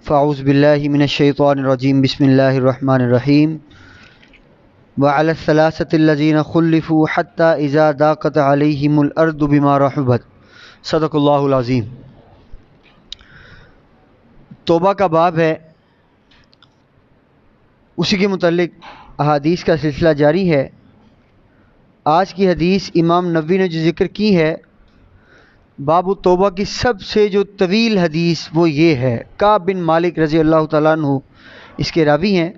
فاعوذ باللہ من الشیطان الرجیم بسم اللہ الرحمن الرحیم وعلی الثلاثة الذین خلفوا حتی اذا ضاقت علیہم الارض بما رحبت صدق اللہ العظیم۔ توبہ کا باب ہے، اسی کے متعلق احادیث کا سلسلہ جاری ہے۔ آج کی حدیث امام نووی نے جو ذکر کی ہے باب توبہ کی سب سے جو طویل حدیث وہ یہ ہے۔ کعب بن مالک رضی اللہ تعالیٰ عنہ اس کے راوی ہیں۔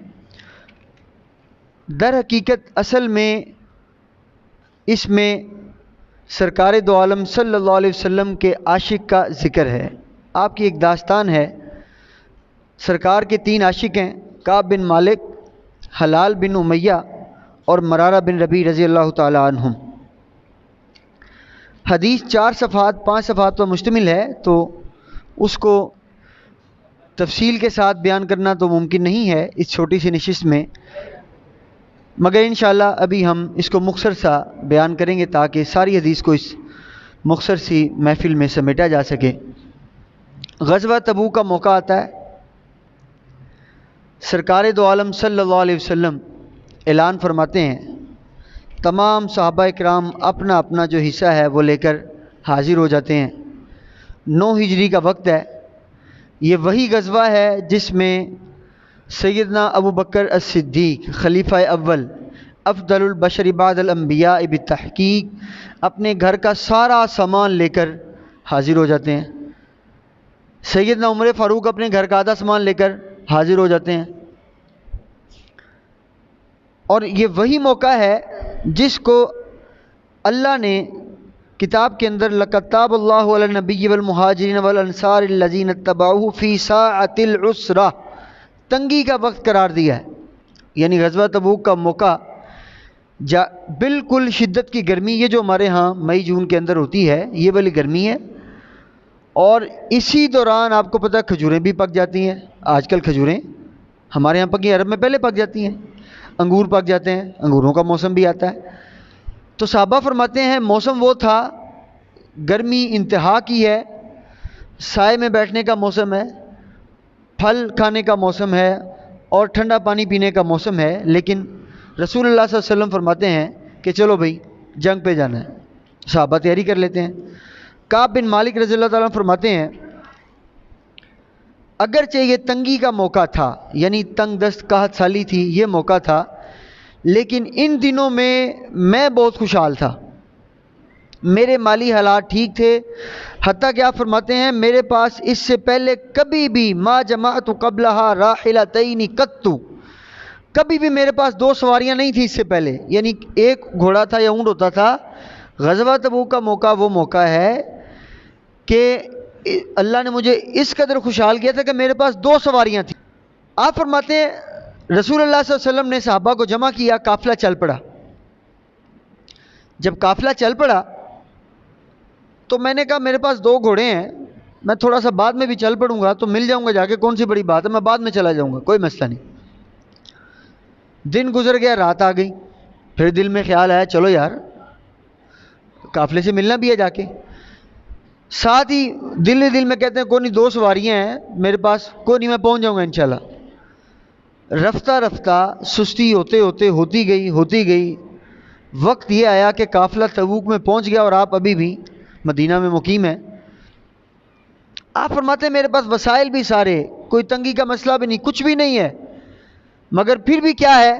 در حقیقت اصل میں اس میں سرکار دو عالم صلی اللہ علیہ وسلم کے عاشق کا ذکر ہے۔ آپ کی ایک داستان ہے۔ سرکار کے 3 عاشق ہیں، کعب بن مالک، حلال بن امیہ اور مرارہ بن ربیع رضی اللہ تعالیٰ عنہم۔ حدیث 4 صفحات 5 صفحات پر مشتمل ہے، تو اس کو تفصیل کے ساتھ بیان کرنا تو ممکن نہیں ہے اس چھوٹی سی نشست میں، مگر انشاءاللہ ابھی ہم اس کو مختصر سا بیان کریں گے تاکہ ساری حدیث کو اس مختصر سی محفل میں سمیٹا جا سکے۔ غزوہ تبوک کا موقع آتا ہے۔ سرکار دو عالم صلی اللہ علیہ وسلم اعلان فرماتے ہیں، تمام صحابہ اکرام اپنا اپنا جو حصہ ہے وہ لے کر حاضر ہو جاتے ہیں۔ 9 ہجری کا وقت ہے۔ یہ وہی غزوہ ہے جس میں سیدنا ابو بکر الصدیق خلیفہ اول افضل البشر بعد الانبیاء بالتحقیق اپنے گھر کا سارا سامان لے کر حاضر ہو جاتے ہیں۔ سیدنا عمر فاروق اپنے گھر کا آدھا سامان لے کر حاضر ہو جاتے ہیں۔ اور یہ وہی موقع ہے جس کو اللہ نے کتاب کے اندر لَقَدْ تَابَ اللَّهُ عَلَى النَّبِيِّ وَالْمُهَاجِرِينَ وَالْأَنصَارِ الَّذِينَ اتَّبَعُوهُ فِي سَاعَةِ الْعُسْرَةِ تنگی کا وقت قرار دیا ہے، یعنی غزوہ تبوک کا موقع بالکل شدت کی گرمی، یہ جو ہمارے ہاں مئی جون کے اندر ہوتی ہے یہ والی گرمی ہے، اور اسی دوران آپ کو پتہ کھجوریں بھی پک جاتی ہیں۔ آج کل کھجوریں ہمارے ہاں پکی، عرب میں پہلے پک جاتی ہیں، انگور پک جاتے ہیں، انگوروں کا موسم بھی آتا ہے۔ تو صحابہ فرماتے ہیں موسم وہ تھا، گرمی انتہا کی ہے، سائے میں بیٹھنے کا موسم ہے، پھل کھانے کا موسم ہے اور ٹھنڈا پانی پینے کا موسم ہے، لیکن رسول اللہ صلی اللہ علیہ وسلم فرماتے ہیں کہ چلو بھائی جنگ پہ جانا ہے۔ صحابہ تیاری کر لیتے ہیں۔ کعب بن مالک رضی اللہ تعالیٰ عنہ فرماتے ہیں اگرچہ یہ تنگی کا موقع تھا، یعنی تنگ دست قحط سالی تھی، یہ موقع تھا، لیکن ان دنوں میں بہت خوشحال تھا، میرے مالی حالات ٹھیک تھے، حتیٰ کہ آپ فرماتے ہیں میرے پاس اس سے پہلے کبھی بھی ما جمعت قبلها راحلتین قط، کبھی بھی میرے پاس 2 سواریاں نہیں تھیں اس سے پہلے، یعنی ایک گھوڑا تھا یا اونٹ ہوتا تھا۔ غزوہ تبوک کا موقع وہ موقع ہے کہ اللہ نے مجھے اس قدر خوشحال کیا تھا کہ میرے پاس 2 سواریاں تھیں۔ آپ فرماتے ہیں رسول اللہ صلی اللہ علیہ وسلم نے صحابہ کو جمع کیا، قافلہ چل پڑا۔ جب قافلہ چل پڑا تو میں نے کہا میرے پاس 2 گھوڑے ہیں، میں تھوڑا سا بعد میں بھی چل پڑوں گا تو مل جاؤں گا جا کے، کون سی بڑی بات ہے، میں بعد میں چلا جاؤں گا، کوئی مسئلہ نہیں۔ دن گزر گیا، رات آ گئی، پھر دل میں خیال آیا چلو یار قافلے سے ملنا بھی ہے جا کے۔ ساتھ ہی دل میں کہتے ہیں کوئی نہیں 2 سواریاں ہیں میرے پاس، کوئی نہیں میں پہنچ جاؤں گا انشاءاللہ۔ رفتہ رفتہ سستی ہوتی گئی، وقت یہ آیا کہ قافلہ تبوک میں پہنچ گیا اور آپ ابھی بھی مدینہ میں مقیم ہیں۔ آپ فرماتے ہیں میرے پاس وسائل بھی سارے، کوئی تنگی کا مسئلہ بھی نہیں، کچھ بھی نہیں ہے، مگر پھر بھی کیا ہے،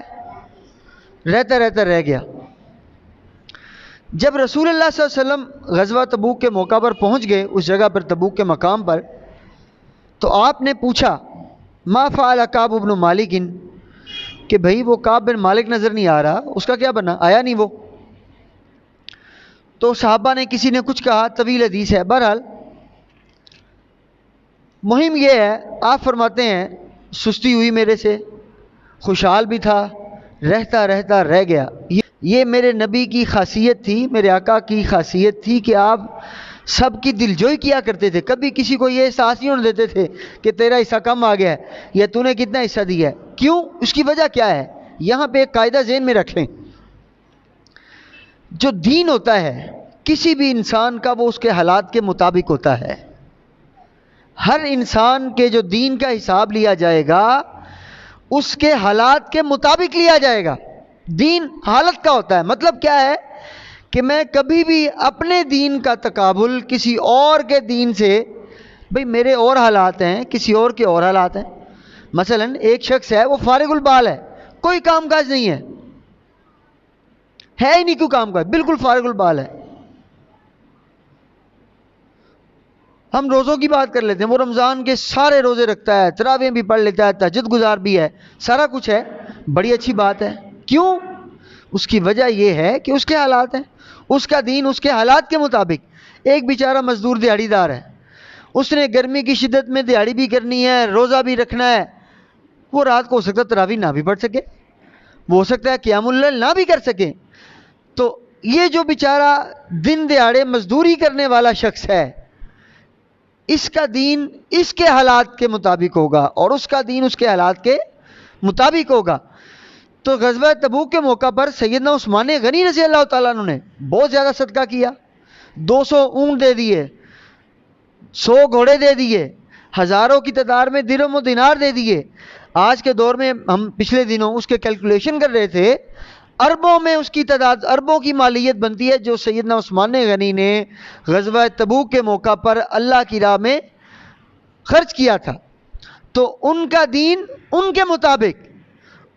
رہتا رہ گیا۔ جب رسول اللہ صلی اللہ علیہ وسلم غزوہ تبوک کے موقع پر پہنچ گئے اس جگہ پر، تبوک کے مقام پر، تو آپ نے پوچھا ما فعل کعب بن مالک، کہ بھئی وہ کعب بن مالک نظر نہیں آ رہا، اس کا کیا بنا، آیا نہیں وہ؟ تو صحابہ نے کسی نے کچھ کہا، طویل حدیث ہے، بہرحال مہم یہ ہے، آپ فرماتے ہیں سستی ہوئی میرے سے، خوشحال بھی تھا، رہتا رہ گیا۔ یہ میرے نبی کی خاصیت تھی، میرے آقا کی خاصیت تھی کہ آپ سب کی دلجوئی کیا کرتے تھے، کبھی کسی کو یہ احساس نہیں ہونے دیتے تھے کہ تیرا حصہ کم آ گیا ہے یا تو نے کتنا حصہ دیا ہے۔ کیوں؟ اس کی وجہ کیا ہے؟ یہاں پہ ایک قاعدہ ذہن میں رکھ لیں، جو دین ہوتا ہے کسی بھی انسان کا وہ اس کے حالات کے مطابق ہوتا ہے۔ ہر انسان کے جو دین کا حساب لیا جائے گا اس کے حالات کے مطابق لیا جائے گا. دین حالت کا ہوتا ہے. مطلب کیا ہے کہ میں کبھی بھی اپنے دین کا تقابل کسی اور کے دین سے، بھئی میرے اور حالات ہیں، کسی اور کے اور حالات ہیں. مثلا ایک شخص ہے وہ فارغ البال ہے، کوئی کام کاج نہیں ہے ہی نہیں کوئی کام کاج، بالکل فارغ البال ہے. ہم روزوں کی بات کر لیتے ہیں، وہ رمضان کے سارے روزے رکھتا ہے، تراویح بھی پڑھ لیتا ہے، تہجد گزار بھی ہے، سارا کچھ ہے، بڑی اچھی بات ہے. کیوں؟ اس کی وجہ یہ ہے کہ اس کے حالات ہیں، اس کا دین اس کے حالات کے مطابق. ایک بیچارہ مزدور دیہڑی دار ہے، اس نے گرمی کی شدت میں دیہڑی بھی کرنی ہے، روزہ بھی رکھنا ہے. وہ رات کو ہو سکتا ہے تراویح نہ بھی پڑھ سکے، وہ ہو سکتا ہے قیام اللیل نہ بھی کر سکے. تو یہ جو بیچارہ دن دیہڑے مزدوری کرنے والا شخص ہے، اس کا دین اس کے حالات کے مطابق ہوگا اور اس کا دین اس کے حالات کے مطابق ہوگا. تو غزوہ تبوک کے موقع پر سیدنا عثمان غنی رضی اللہ تعالیٰ عنہ نے بہت زیادہ صدقہ کیا. 200 اونٹ دے دیے، 100 گھوڑے دے دیے، ہزاروں کی تعداد میں درہم و دینار دے دیے. آج کے دور میں ہم پچھلے دنوں اس کے کیلکولیشن کر رہے تھے، اربوں میں اس کی تعداد، اربوں کی مالیت بنتی ہے جو سیدنا عثمان غنی نے غزوہ تبوک کے موقع پر اللہ کی راہ میں خرچ کیا تھا. تو ان کا دین ان کے مطابق،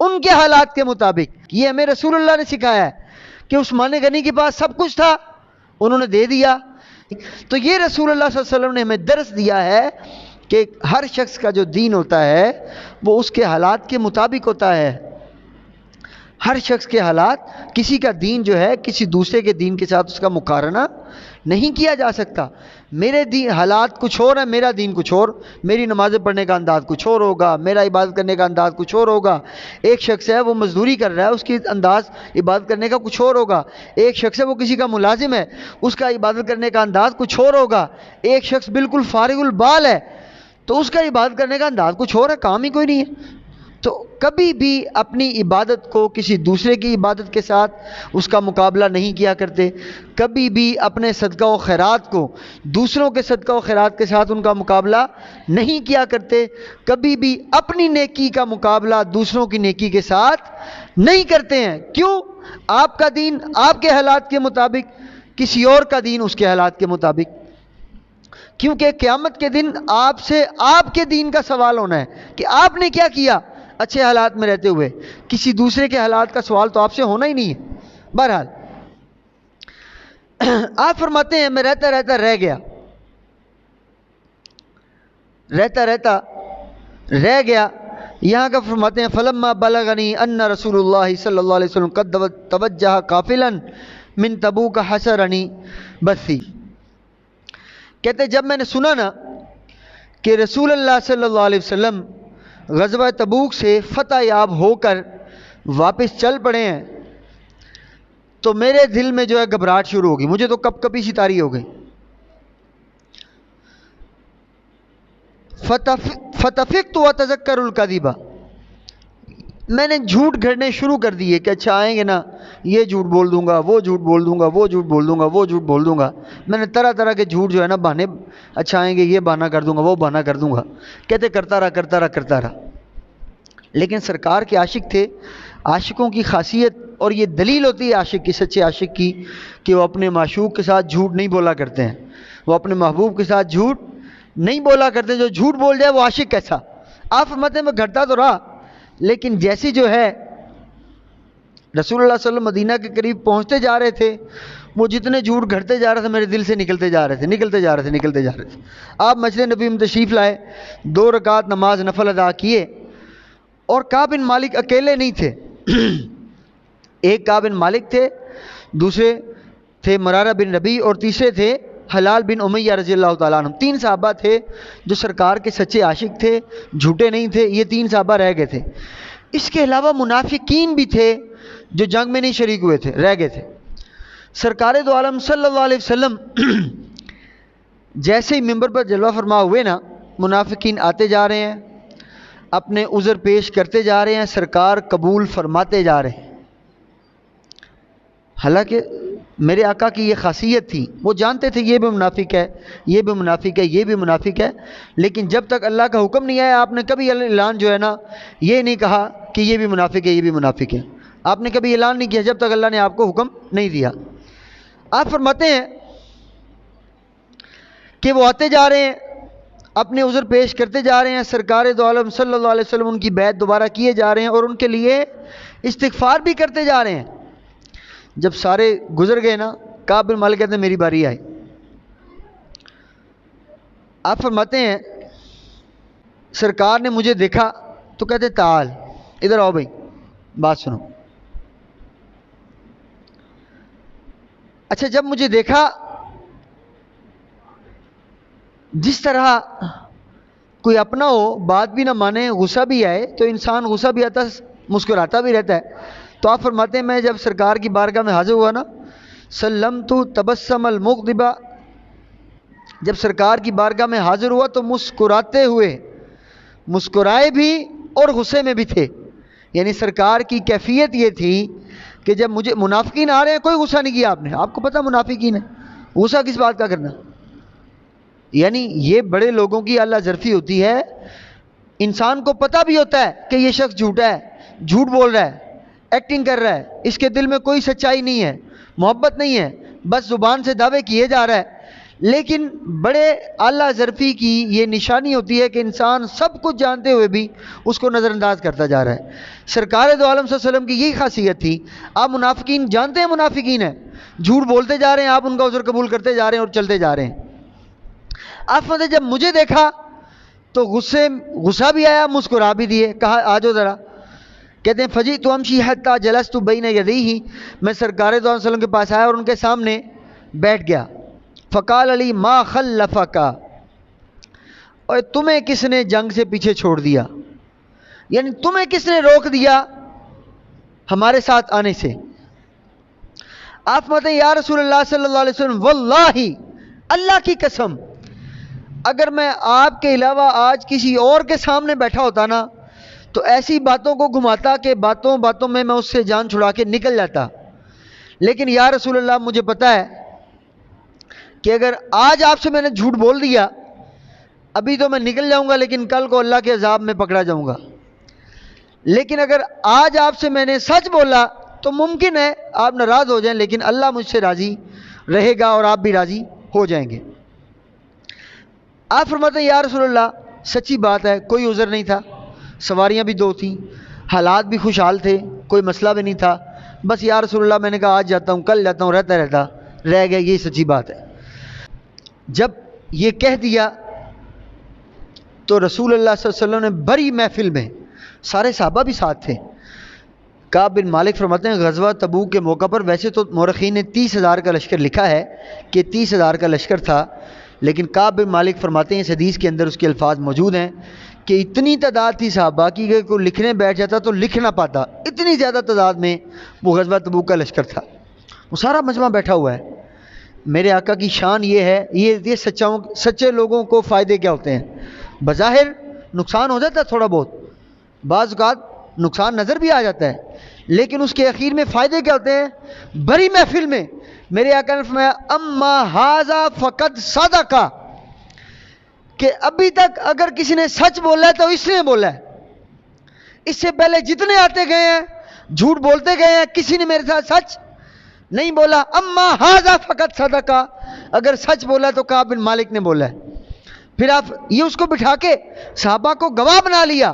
ان کے حالات کے مطابق. یہ ہمیں رسول اللہ نے سکھایا ہے کہ عثمان غنی کے پاس سب کچھ تھا، انہوں نے دے دیا. تو یہ رسول اللہ صلی اللہ علیہ وسلم نے ہمیں درس دیا ہے کہ ہر شخص کا جو دین ہوتا ہے وہ اس کے حالات کے مطابق ہوتا ہے. ہر شخص کے حالات، کسی کا دین جو ہے کسی دوسرے کے دین کے ساتھ اس کا مقارنہ نہیں کیا جا سکتا. میرے دین حالات کچھ اور ہیں، میرا دین کچھ اور، میری نمازیں پڑھنے کا انداز کچھ اور ہوگا، میرا عبادت کرنے کا انداز کچھ اور ہوگا. ایک شخص ہے وہ مزدوری کر رہا ہے، اس کی انداز عبادت کرنے کا کچھ اور ہوگا. ایک شخص ہے وہ کسی کا ملازم ہے، اس کا عبادت کرنے کا انداز کچھ اور ہوگا. ایک شخص بالکل فارغ البال ہے تو اس کا عبادت کرنے کا انداز کچھ اور ہے، کام ہی کوئی نہیں ہے. تو کبھی بھی اپنی عبادت کو کسی دوسرے کی عبادت کے ساتھ اس کا مقابلہ نہیں کیا کرتے. کبھی بھی اپنے صدقہ و خیرات کو دوسروں کے صدقہ و خیرات کے ساتھ ان کا مقابلہ نہیں کیا کرتے. کبھی بھی اپنی نیکی کا مقابلہ دوسروں کی نیکی کے ساتھ نہیں کرتے ہیں. کیوں؟ آپ کا دین آپ کے حالات کے مطابق، کسی اور کا دین اس کے حالات کے مطابق. کیونکہ قیامت کے دن آپ سے آپ کے دین کا سوال ہونا ہے کہ آپ نے کیا کیا اچھے حالات میں رہتے ہوئے. کسی دوسرے کے حالات کا سوال تو آپ سے ہونا ہی نہیں ہے. بہرحال آپ فرماتے ہیں میں رہتا رہتا رہ گیا، رہ گیا. یہاں کا فرماتے ہیں فلما بلغنی ان رسول اللہ صلی اللہ علیہ وسلم قد توجہ قافلا من تبوک حسرنی بثی. کہتے جب میں نے سنا نا کہ رسول اللہ صلی اللہ علیہ وسلم غزوہ تبوک سے فتح یاب ہو کر واپس چل پڑے ہیں تو میرے دل میں جو ہے گھبراہٹ شروع ہوگی، مجھے تو کپ کپی سی طاری ہو گئی. فتفقت واتذکر الکذب، میں نے جھوٹ گھڑنے شروع کر دیے کہ اچھا آئیں گے نا، یہ جھوٹ بول دوں گا، وہ جھوٹ بول دوں گا، وہ جھوٹ بول دوں گا، وہ جھوٹ بول دوں گا. میں نے طرح طرح کے جھوٹ جو ہے نا بہانے، اچھا آئیں گے یہ بہانہ کر دوں گا، وہ بہانہ کر دوں گا. کہتے کرتا رہا. لیکن سرکار کے عاشق تھے. عاشقوں کی خاصیت اور یہ دلیل ہوتی ہے عاشق کی، سچے عاشق کی، کہ وہ اپنے معشوق کے ساتھ جھوٹ نہیں بولا کرتے ہیں. وہ اپنے محبوب کے ساتھ جھوٹ نہیں بولا کرتے. جو جھوٹ بول جائے وہ عاشق کیسا. آپ فرماتے ہیں میں گھٹتا تو رہا، لیکن جیسی جو ہے رسول اللہ صلی اللہ علیہ وسلم مدینہ کے قریب پہنچتے جا رہے تھے، وہ جتنے جھوٹ گھڑتے جا رہے تھے میرے دل سے نکلتے جا رہے تھے. آپ مسجد نبی میں تشریف لائے، 2 رکعت نماز نفل ادا کیے، اور کعب بن مالک اکیلے نہیں تھے. ایک کعب بن مالک تھے، دوسرے تھے مرارہ بن ربیع، اور تیسرے تھے حلال بن امیہ رضی اللہ تعالیٰ عنہ. 3 صحابہ تھے جو سرکار کے سچے عاشق تھے، جھوٹے نہیں تھے. یہ 3 صحابہ رہ گئے تھے. اس کے علاوہ منافقین بھی تھے جو جنگ میں نہیں شریک ہوئے تھے، رہ گئے تھے. سرکار دو عالم صلی اللہ علیہ وسلم جیسے ہی ممبر پر جلوہ فرما ہوئے نا، منافقین آتے جا رہے ہیں، اپنے عذر پیش کرتے جا رہے ہیں، سرکار قبول فرماتے جا رہے ہیں. حالانکہ میرے آقا کی یہ خاصیت تھی، وہ جانتے تھے یہ بھی منافق ہے، یہ بھی منافق ہے، یہ بھی منافق ہے، لیکن جب تک اللہ کا حکم نہیں آیا آپ نے کبھی اعلان جو ہے نا یہ نہیں کہا کہ یہ بھی منافق ہے، یہ بھی منافق ہے. آپ نے کبھی اعلان نہیں کیا جب تک اللہ نے آپ کو حکم نہیں دیا. آپ فرماتے ہیں کہ وہ آتے جا رہے ہیں، اپنے عذر پیش کرتے جا رہے ہیں، سرکار دو عالم صلی اللہ علیہ وسلم ان کی بیعت دوبارہ کیے جا رہے ہیں اور ان کے لیے استغفار بھی کرتے جا رہے ہیں. جب سارے گزر گئے نا، کعب بن مالک کہتے ہیں میری باری آئی. آپ فرماتے ہیں سرکار نے مجھے دیکھا تو کہتے تعال، ادھر آؤ بھائی بات سنو. اچھا جب مجھے دیکھا، جس طرح کوئی اپنا ہو بات بھی نہ مانے، غصہ بھی آئے تو انسان غصہ بھی آتا مسکراتا بھی رہتا ہے. تو آپ فرماتے ہیں میں جب سرکار کی بارگاہ میں حاضر ہوا نا، سلمت تبسم المغضبا، جب سرکار کی بارگاہ میں حاضر ہوا تو مسکراتے ہوئے، مسکرائے بھی اور غصے میں بھی تھے. یعنی سرکار کی کیفیت یہ تھی کہ جب مجھے منافقین آ رہے ہیں کوئی غصہ نہیں کیا آپ نے. آپ کو پتہ منافقین ہے، غصہ کس بات کا کرنا. یعنی یہ بڑے لوگوں کی اعلیٰ ظرفی ہوتی ہے. انسان کو پتہ بھی ہوتا ہے کہ یہ شخص جھوٹا ہے، جھوٹ بول رہا ہے، ایکٹنگ کر رہا ہے، اس کے دل میں کوئی سچائی نہیں ہے، محبت نہیں ہے، بس زبان سے دعوے کیے جا رہا ہے. لیکن بڑے اعلیٰ ظرفی کی یہ نشانی ہوتی ہے کہ انسان سب کچھ جانتے ہوئے بھی اس کو نظر انداز کرتا جا رہا ہے. سرکار دو عالم صلی اللہ علیہ وسلم کی یہی خاصیت تھی. آپ منافقین جانتے ہیں منافقین ہیں، جھوٹ بولتے جا رہے ہیں، آپ ان کا عذر قبول کرتے جا رہے ہیں اور چلتے جا رہے ہیں. آپ نے جب مجھے دیکھا تو غصہ بھی آیا، مسکرا بھی دیے. کہا آ جاؤ ذرا. کہتے ہیں فجئت امشی حتی جلست بین یدیہ، میں سرکار دو علیہ وسلم کے پاس آیا اور ان کے سامنے بیٹھ گیا. فقال علی ما خلفک، اور تمہیں کس نے جنگ سے پیچھے چھوڑ دیا، یعنی تمہیں کس نے روک دیا ہمارے ساتھ آنے سے. آپ فرماتے ہیں یا رسول اللہ صلی اللہ علیہ وسلم واللہ، اللہ کی قسم اگر میں آپ کے علاوہ آج کسی اور کے سامنے بیٹھا ہوتا نا تو ایسی باتوں کو گھماتا کہ باتوں باتوں میں اس سے جان چھڑا کے نکل جاتا. لیکن یا رسول اللہ مجھے پتا ہے کہ اگر آج آپ سے میں نے جھوٹ بول دیا ابھی تو میں نکل جاؤں گا، لیکن کل کو اللہ کے عذاب میں پکڑا جاؤں گا. لیکن اگر آج آپ سے میں نے سچ بولا تو ممکن ہے آپ ناراض ہو جائیں، لیکن اللہ مجھ سے راضی رہے گا اور آپ بھی راضی ہو جائیں گے. آپ فرماتے ہیں یا رسول اللہ سچی بات ہے، کوئی عذر نہیں تھا، سواریاں بھی دو تھیں، حالات بھی خوشحال تھے، کوئی مسئلہ بھی نہیں تھا. بس یا رسول اللہ میں نے کہا آج جاتا ہوں، کل جاتا ہوں، رہتا رہ گیا، یہی سچی بات ہے. جب یہ کہہ دیا تو رسول اللہ صلی اللہ علیہ وسلم نے بڑی محفل میں، سارے صحابہ بھی ساتھ تھے. کعب بن مالک فرماتے ہیں غزوہ تبوک کے موقع پر ویسے تو مورخین نے 30,000 کا لشکر لکھا ہے کہ 30,000 کا لشکر تھا، لیکن کعب بن مالک فرماتے ہیں اس حدیث کے اندر اس کے الفاظ موجود ہیں کہ اتنی تعداد تھی صحابہ کی کہ کوئی لکھنے بیٹھ جاتا تو لکھ نہ پاتا، اتنی زیادہ تعداد میں وہ غزوہ تبوک کا لشکر تھا. وہ سارا مجمع بیٹھا ہوا ہے. میرے آقا کی شان یہ ہے، یہ سچے لوگوں کو فائدے کیا ہوتے ہیں. بظاہر نقصان ہو جاتا ہے تھوڑا بہت، بعض اوقات نقصان نظر بھی آ جاتا ہے، لیکن اس کے اخیر میں فائدے کیا ہوتے ہیں. بڑی محفل میں میرے آقا نے فرمایا اما ھذا فقد صدقہ، کہ ابھی تک اگر کسی نے سچ بولا ہے تو اس نے بولا ہے. اس سے پہلے جتنے آتے گئے ہیں جھوٹ بولتے گئے ہیں، کسی نے میرے ساتھ سچ نہیں بولا. اما ھذا فقد صدقہ، اگر سچ بولا تو کعب بن مالک نے بولا ہے. پھر آپ یہ اس کو بٹھا کے صحابہ کو گواہ بنا لیا،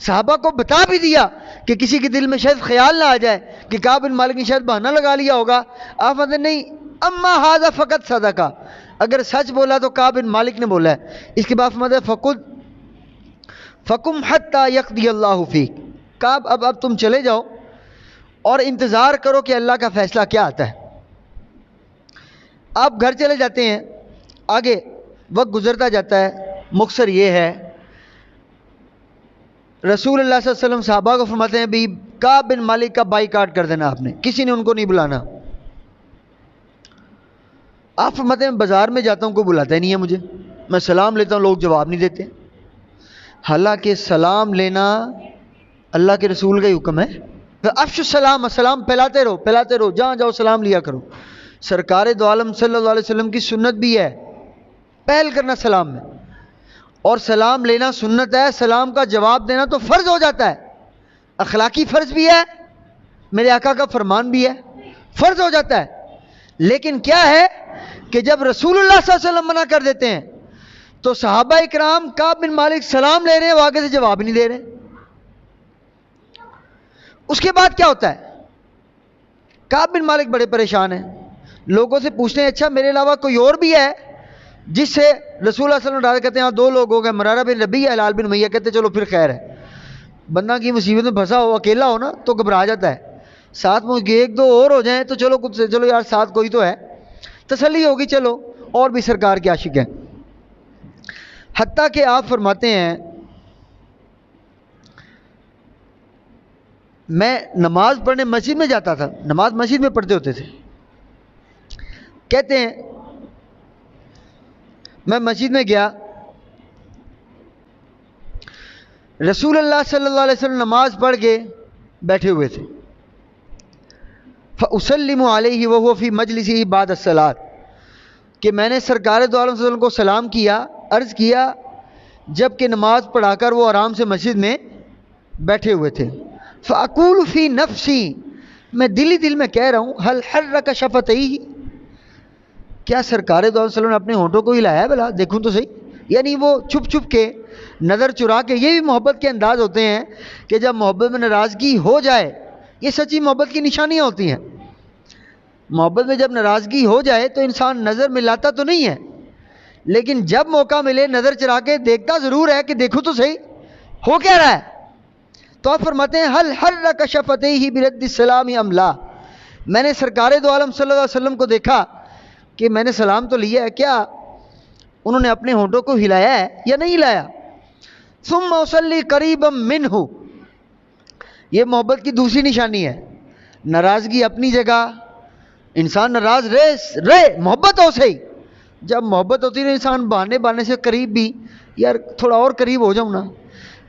صحابہ کو بتا بھی دیا کہ کسی کے دل میں شاید خیال نہ آ جائے کہ کعب بن مالک نے شاید بہانہ لگا لیا ہوگا. آپ فرماتے نہیں اما ھذا فقد صدقہ، اگر سچ بولا تو کعب بن مالک نے بولا ہے. اس کے بعد فرماتے فقم حتی یقضی اللہ فیک، کعب اب تم چلے جاؤ اور انتظار کرو کہ اللہ کا فیصلہ کیا آتا ہے. آپ گھر چلے جاتے ہیں، آگے وقت گزرتا جاتا ہے. مختصر یہ ہے رسول اللہ صلی اللہ علیہ وسلم صحابہ کو فرماتے ہیں بھی کعب بن مالک کا بائیکاٹ کر دینا، آپ نے کسی نے ان کو نہیں بلانا. آپ فرماتے ہیں بازار میں جاتا ہوں کوئی بلاتا ہی نہیں ہے مجھے، میں سلام لیتا ہوں لوگ جواب نہیں دیتے. حالانکہ سلام لینا اللہ کے رسول کا ہی حکم ہے. افشوا السلام، سلام پھیلاتے رہو، جہاں جاؤ سلام لیا کرو۔ سرکار دو عالم صلی اللہ علیہ وسلم کی سنت بھی ہے پہل کرنا سلام میں، اور سلام لینا سنت ہے، سلام کا جواب دینا تو فرض ہو جاتا ہے، اخلاقی فرض بھی ہے، میرے آقا کا فرمان بھی ہے، فرض ہو جاتا ہے۔ لیکن کیا ہے کہ جب رسول اللہ صلی اللہ علیہ وسلم منع کر دیتے ہیں تو صحابہ اکرام کعب بن مالک سلام لے رہے ہیں، وہ آگے سے جواب نہیں دے رہے۔ اس کے بعد کیا ہوتا ہے؟ کعب بن مالک بڑے پریشان ہیں، لوگوں سے پوچھتے ہیں اچھا میرے علاوہ کوئی اور بھی ہے جس سے رسول اللہ صلی اللہ علیہ وسلم ڈال؟ کہتے ہیں ہاں دو لوگ ہو گئے، مرارہ بن ربیعہ، ہلال بن امیہ۔ کہتے ہیں چلو پھر خیر ہے، بندہ کی مصیبت میں پھنسا ہو اکیلا ہو نا تو گھبرا جاتا ہے، ساتھ میں ایک دو اور ہو جائیں تو چلو کچھ، چلو یار ساتھ کوئی تو ہے، تسلی ہوگی، چلو اور بھی سرکار کے عاشق ہیں۔ حتیٰ کہ آپ فرماتے ہیں میں نماز پڑھنے مسجد میں جاتا تھا، نماز مسجد میں پڑھتے ہوتے تھے، کہتے ہیں میں مسجد میں گیا، رسول اللہ صلی اللہ علیہ وسلم نماز پڑھ کے بیٹھے ہوئے تھے، فَأُسَلِّمُ عَلَيْهِ وَهُوَ فِي مَجْلِسِهِ بَعْدَ الصَّلَاةِ، کہ میں نے سرکار دو عالم صلی اللہ علیہ وسلم کو سلام کیا، عرض کیا، جب کہ نماز پڑھا کر وہ آرام سے مسجد میں بیٹھے ہوئے تھے۔ فَأَقُولُ فِي نَفْسِي، میں دل ہی دل میں کہہ رہا ہوں، هَلْ حَرَّكَ شَفَتَيْهِ، کیا سرکار دو عالم صلی اللہ علیہ وسلم نے اپنے ہونٹوں کو ہلایا ہے بھلا، دیکھوں تو صحیح؟ یعنی وہ چھپ چھپ کے، نظر چرا کے، یہ بھی محبت کے انداز ہوتے ہیں کہ جب محبت میں ناراضگی ہو جائے، یہ سچی محبت کی نشانیاں ہوتی ہیں۔ محبت میں جب ناراضگی ہو جائے تو انسان نظر ملاتا تو نہیں ہے، لیکن جب موقع ملے نظر چرا کے دیکھتا ضرور ہے کہ دیکھو تو صحیح ہو کیا رہا ہے۔ تو آپ فرماتے ہیں هل حرك شفتيه برد السلام ام لا، میں نے سرکار دو عالم صلی اللہ علیہ وسلم کو دیکھا کہ میں نے سلام تو لیا ہے، کیا انہوں نے اپنے ہونٹوں کو ہلایا ہے یا نہیں ہلایا؟ ثم اصلی قریبا منہ، یہ محبت کی دوسری نشانی ہے۔ ناراضگی اپنی جگہ، انسان ناراض رہے محبت ہو صحیح، جب محبت ہوتی ہے انسان بہانے سے قریب بھی، یار تھوڑا اور قریب ہو جاؤں نا،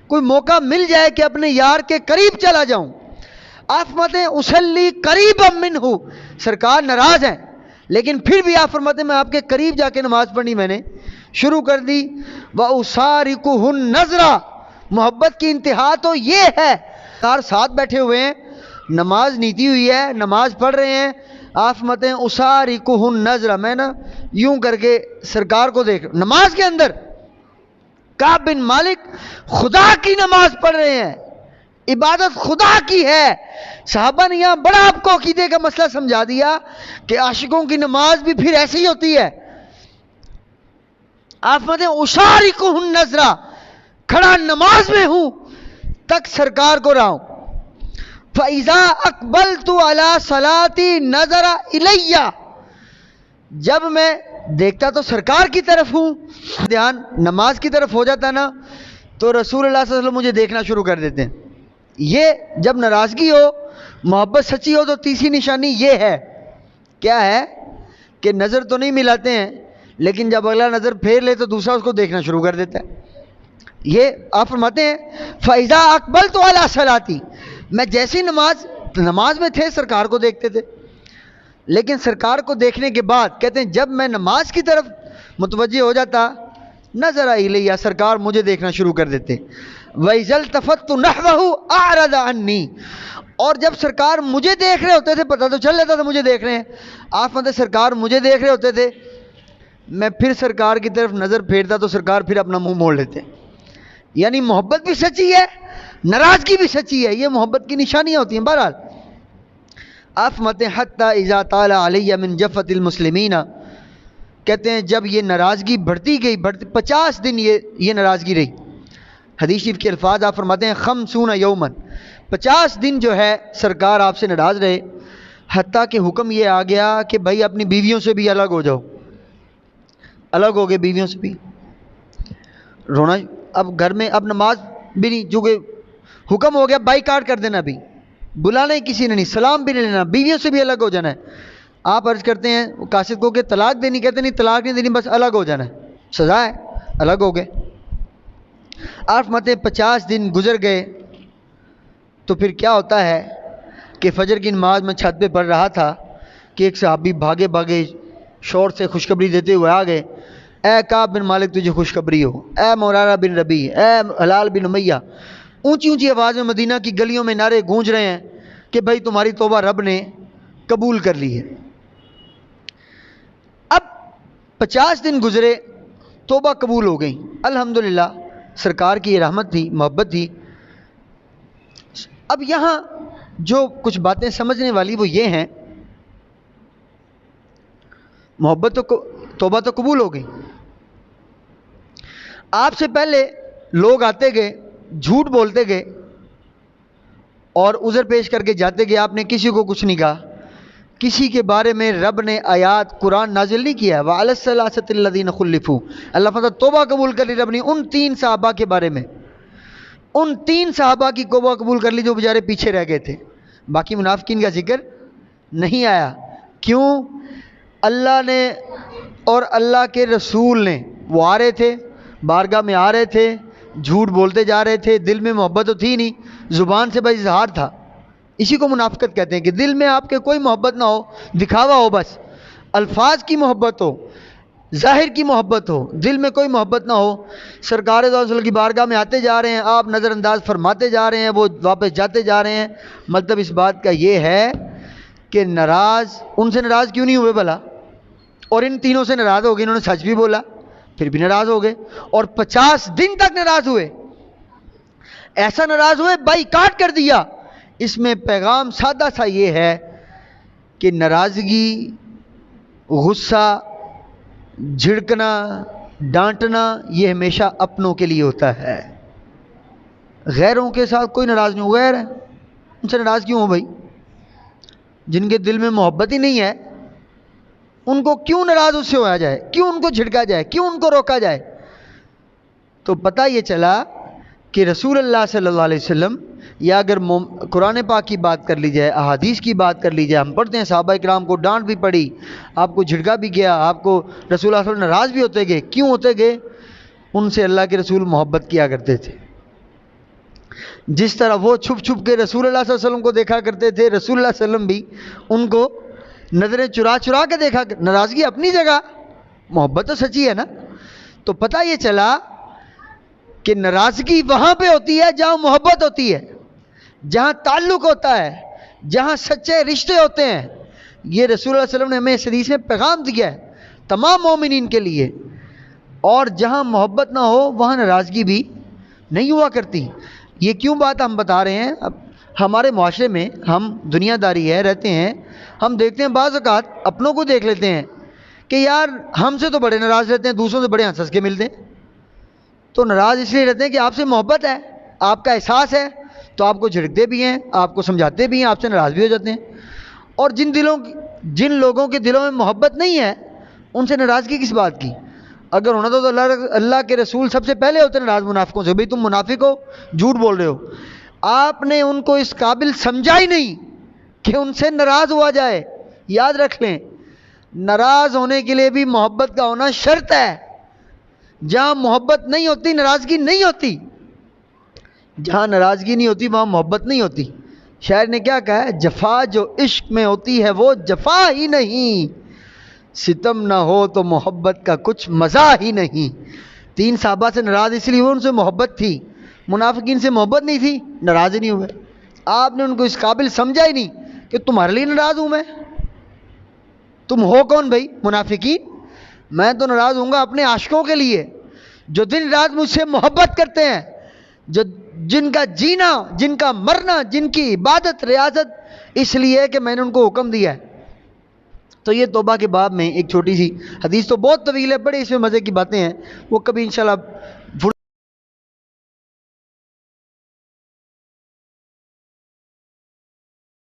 کوئی موقع مل جائے کہ اپنے یار کے قریب چلا جاؤں۔ آپ فرماتے ہیں اصلی قریبا منہ، سرکار ناراض ہیں لیکن پھر بھی آپ فرماتے ہیں میں آپ کے قریب جا کے نماز پڑھنی میں نے شروع کر دی۔ وَأُسَارِكُهُ النَّظْرَ، محبت کی انتہا تو یہ ہے، سرکار ساتھ بیٹھے ہوئے ہیں، نماز نیتی ہوئی ہے، نماز پڑھ رہے ہیں، آپ فرماتے ہیں اُسَارِكُهُ النَّظْرَ، میں نا یوں کر کے سرکار کو دیکھ، نماز کے اندر کعب بن مالک خدا کی نماز پڑھ رہے ہیں، عبادت خدا کی ہے۔ صحابہ نے یہاں بڑا آپ کو عقیدے کا مسئلہ سمجھا دیا کہ عاشقوں کی نماز بھی پھر ایسی ہی ہوتی ہے۔ آپ فرماتے ہیں اُسَارِكُهُ النَّظْرَ، کھڑا نماز میں ہوں تک سرکار کو رہا ہوں۔ فَإِذَا أَقْبَلْتُ عَلَى صَلَاتِي نَظَرَ إِلَيَّ، جب میں دیکھتا تو سرکار کی طرف ہوں، دھیان نماز کی طرف ہو جاتا نا تو رسول اللہ صلی اللہ علیہ وسلم مجھے دیکھنا شروع کر دیتے ہیں۔ یہ جب ناراضگی ہو، محبت سچی ہو تو تیسری نشانی یہ ہے، کیا ہے کہ نظر تو نہیں ملاتے ہیں لیکن جب اگلا نظر پھیر لے تو دوسرا اس کو دیکھنا شروع کر دیتا ہے۔ یہ آپ فرماتے ہیں فَإِذَا أَقْبَلْتُ عَلَى صَلَاتِي، میں جیسی نماز میں تھے سرکار کو دیکھتے تھے، لیکن سرکار کو دیکھنے کے بعد کہتے ہیں جب میں نماز کی طرف متوجہ ہو جاتا، نظر الیہ، سرکار مجھے دیکھنا شروع کر دیتے۔ وَإِذَا الْتَفَتْتُ نَحْوَهُ أَعْرَضَ عَنِّي، اور جب سرکار مجھے دیکھ رہے ہوتے تھے، پتہ تو چل جاتا تھا مجھے دیکھ رہے ہیں، آپ فرماتے سرکار مجھے دیکھ رہے ہوتے تھے، میں پھر سرکار کی طرف نظر پھیرتا تو سرکار پھر اپنا منہ موڑ لیتے۔ یعنی محبت بھی سچی ہے، ناراضگی بھی سچی ہے، یہ محبت کی نشانیاں ہوتی ہیں۔ بہرحال آپ فرماتے ہیں حتی اذا طال علی من جفت المسلمین، کہتے ہیں جب یہ ناراضگی بڑھتی گئی، 50 دن یہ ناراضگی رہی۔ حدیث شریف کے الفاظ آپ فرماتے ہیں 50 یوما، 50 دن جو ہے سرکار آپ سے ناراض رہے، حتیٰ کہ حکم یہ آ گیا کہ بھائی اپنی بیویوں سے بھی الگ ہو جاؤ، الگ ہو گئے بیویوں سے بھی۔ رونا اب گھر میں اب نماز بھی نہیں، چونکہ حکم ہو گیا بائی کاٹ کر دینا، بھی بلانا ہی کسی نے نہیں، سلام بھی نہیں لینا، بیویوں سے بھی الگ ہو جانا ہے۔ آپ عرض کرتے ہیں قاصد کو کہ طلاق دینی، کہتے نہیں طلاق نہیں دینی، بس الگ ہو جانا ہے، سزا ہے، الگ ہو گئے۔ آپ فرماتے ہیں 50 دن گزر گئے تو پھر کیا ہوتا ہے کہ فجر کی نماز میں چھت پہ پڑھ رہا تھا کہ ایک صحابی بھاگے بھاگے شور سے خوشخبری دیتے ہوئے آ گئے، اے کعب بن مالک تجھے خوشخبری ہو، اے مرارہ بن ربیع، اے ہلال بن امیہ۔ اونچی اونچی آواز میں مدینہ کی گلیوں میں نعرے گونج رہے ہیں کہ بھائی تمہاری توبہ رب نے قبول کر لی ہے۔ اب 50 دن گزرے، توبہ قبول ہو گئی، الحمدللہ، سرکار کی یہ رحمت تھی، محبت تھی۔ اب یہاں جو کچھ باتیں سمجھنے والی وہ یہ ہیں، محبت تو توبہ تو قبول ہو گئی، آپ سے پہلے لوگ آتے گئے، جھوٹ بولتے گئے اور عذر پیش کر کے جاتے گئے، آپ نے کسی کو کچھ نہیں کہا، کسی کے بارے میں رب نے آیات قرآن نازل نہیں کیا۔ وَعَلَى الثَّلَاثَةِ الَّذِينَ خُلِّفُوا، اللہ فرماتا توبہ قبول کر لی رب نے ان 3 صحابہ کے بارے میں، ان 3 صحابہ کی توبہ قبول کر لی جو بیچارے پیچھے رہ گئے تھے، باقی منافقین کا ذکر نہیں آیا۔ کیوں؟ اللہ نے اور اللہ کے رسول نے، وہ آ رہے تھے، بارگاہ میں آ رہے تھے، جھوٹ بولتے جا رہے تھے، دل میں محبت تو تھی نہیں، زبان سے بس اظہار تھا۔ اسی کو منافقت کہتے ہیں کہ دل میں آپ کے کوئی محبت نہ ہو، دکھاوا ہو، بس الفاظ کی محبت ہو، ظاہر کی محبت ہو، دل میں کوئی محبت نہ ہو۔ سرکار دو علیہ وسلم کی بارگاہ میں آتے جا رہے ہیں، آپ نظر انداز فرماتے جا رہے ہیں، وہ واپس جاتے جا رہے ہیں۔ مطلب اس بات کا یہ ہے کہ ناراض، ان سے ناراض کیوں نہیں ہوئے بھلا؟ اور ان تینوں سے ناراض ہو گئے، انہوں نے سچ بھی بولا پھر بھی ناراض ہو گئے، اور 50 دن تک ناراض ہوئے، ایسا ناراض ہوئے بائیکاٹ کر دیا۔ اس میں پیغام سادہ سا یہ ہے کہ ناراضگی، غصہ، جھڑکنا، ڈانٹنا یہ ہمیشہ اپنوں کے لیے ہوتا ہے، غیروں کے ساتھ کوئی ناراض نہیں ہو، غیر ہے ان سے ناراض کیوں ہو بھائی؟ جن کے دل میں محبت ہی نہیں ہے ان کو کیوں ناراض اس سے ہوا جائے، کیوں ان کو جھڑکا جائے، کیوں ان کو روکا جائے؟ تو پتہ یہ چلا کہ رسول اللہ صلی اللہ علیہ وسلم، یا اگر قرآن پاک کی بات کر لی جائے، احادیث کی بات کر لی جائے، ہم پڑھتے ہیں صحابہ کرام کو ڈانٹ بھی پڑی، آپ کو جھڑکا بھی گیا، آپ کو رسول اللہ صلی اللہ علیہ وسلم ناراض بھی ہوتے گئے، کیوں ہوتے گئے؟ ان سے اللہ کے رسول محبت کیا کرتے تھے۔ جس طرح وہ چھپ چھپ کے رسول اللہ صلی اللہ علیہ وسلم کو دیکھا کرتے تھے، رسول اللہ صلی اللہ علیہ وسلم بھی ان کو نظریں چرا چرا کے دیکھا۔ ناراضگی اپنی جگہ، محبت تو سچی ہے نا۔ تو پتہ یہ چلا کہ ناراضگی وہاں پہ ہوتی ہے جہاں محبت ہوتی ہے، جہاں تعلق ہوتا ہے، جہاں سچے رشتے ہوتے ہیں۔ یہ رسول اللہ صلی اللہ علیہ وسلم نے ہمیں اس حدیث میں پیغام دیا ہے تمام مومنین کے لیے۔ اور جہاں محبت نہ ہو وہاں ناراضگی بھی نہیں ہوا کرتی۔ یہ کیوں بات ہم بتا رہے ہیں؟ اب ہمارے معاشرے میں ہم دنیا داری ہے، رہتے ہیں، ہم دیکھتے ہیں بعض اوقات اپنوں کو دیکھ لیتے ہیں کہ یار ہم سے تو بڑے ناراض رہتے ہیں، دوسروں سے بڑے ہنس ہنس کے ملتے ہیں۔ تو ناراض اس لیے رہتے ہیں کہ آپ سے محبت ہے، آپ کا احساس ہے، تو آپ کو جھڑکتے بھی ہیں، آپ کو سمجھاتے بھی ہیں، آپ سے ناراض بھی ہو جاتے ہیں۔ اور جن لوگوں کے دلوں میں محبت نہیں ہے ان سے ناراضگی کس بات کی؟ اگر ہونا تو اللہ کے رسول سب سے پہلے ہوتے ناراض منافقوں سے، بھئی تم منافق ہو، جھوٹ بول رہے ہو۔ آپ نے ان کو اس قابل سمجھا ہی نہیں کہ ان سے ناراض ہوا جائے۔ یاد رکھ لیں، ناراض ہونے کے لیے بھی محبت کا ہونا شرط ہے۔ جہاں محبت نہیں ہوتی ناراضگی نہیں ہوتی، جہاں ناراضگی نہیں ہوتی وہاں محبت نہیں ہوتی۔ شاعر نے کیا کہا ہے؟ جفا جو عشق میں ہوتی ہے وہ جفا ہی نہیں، ستم نہ ہو تو محبت کا کچھ مزہ ہی نہیں۔ 3 صحابہ سے ناراض اس لیے ہوئے ان سے محبت تھی، منافقین سے محبت نہیں تھی، ناراض ہی نہیں ہوئے۔ آپ نے ان کو اس قابل سمجھا ہی نہیں کہ تمہارے لیے ناراض ہوں میں۔ تم ہو کون بھائی؟ منافقین؟ میں تو ناراض ہوں گا اپنے عاشقوں کے لیے جو دن رات مجھ سے محبت کرتے ہیں، جن کا جینا، جن کا مرنا، جن کی عبادت ریاضت اس لیے کہ میں نے ان کو حکم دیا ہے۔ تو یہ توبہ کے باب میں ایک چھوٹی سی حدیث، تو بہت طویل ہے، بڑے اس میں مزے کی باتیں ہیں، وہ کبھی انشاءاللہ